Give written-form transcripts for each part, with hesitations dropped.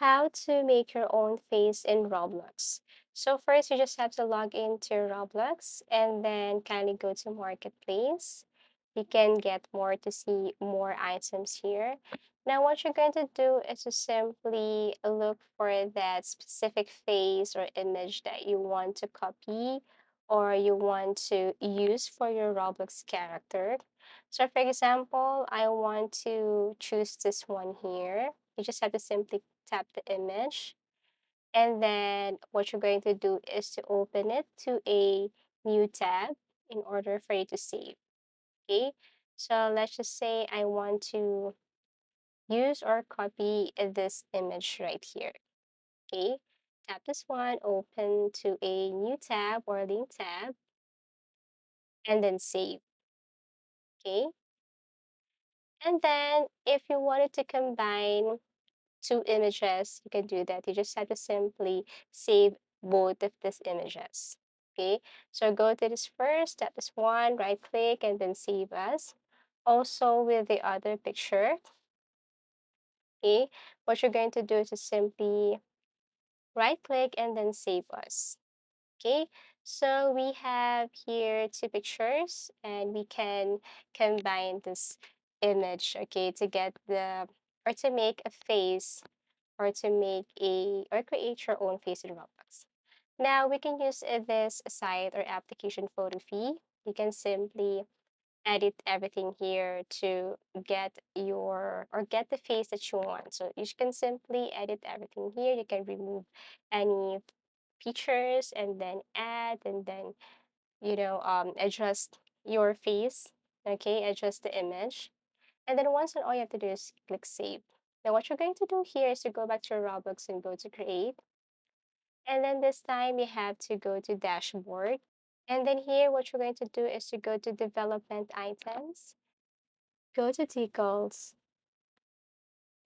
How to make your own face in Roblox. So first, you just have to log into Roblox and then kindly go to Marketplace. You can get more to see more items here. Now, what you're going to do is to simply look for that specific face or image that you want to copy or you want to use for your Roblox character. So, for example, I want to choose this one here. You just have to simply tap the image, and then what you're going to do is to open it to a new tab in order for you to save. Okay, so let's just say I want to use or copy this image right here. Okay, tap this one, open to a new tab or link tab, and then save. Okay, and then if you wanted to combine two images, you can do that. You just have to simply save both of these images. Okay, so go to this first, tap this one, right click, and then save as. Also with the other picture, okay, what you're going to do is to simply right click and then save as. Okay, so we have here two pictures and we can combine this image, okay, to get the or to make a face or to make a or create your own face in Roblox. Now we can use this site or application photo fee. You can simply edit everything here to get your or get the face that you want. So you can simply edit everything here. You can remove any features and then add and then adjust your face. Okay, adjust the image. And then once and all you have to do is click save. Now what you're going to do here is to go back to your Roblox and go to create. And then this time you have to go to dashboard. And then here what you're going to do is to go to development items, go to decals,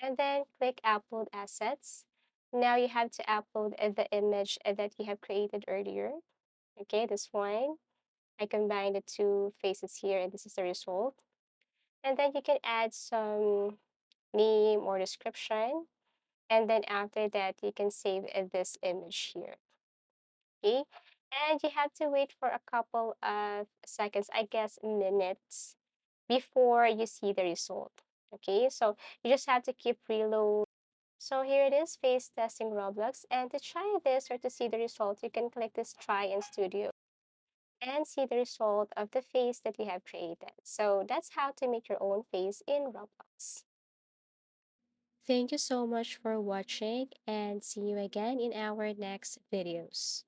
and then click upload assets. Now you have to upload the image that you have created earlier. Okay, this one. I combined the two faces here and this is the result. And then you can add some name or description. And then after that, you can save this image here. Okay. And you have to wait for a couple of seconds, I guess minutes, before you see the result. Okay. So you just have to keep reload. So here it is, face testing Roblox. And to try this or to see the result, you can click this try in studio and see the result of the face that you have created. So that's how to make your own face in Roblox. Thank you so much for watching and see you again in our next videos.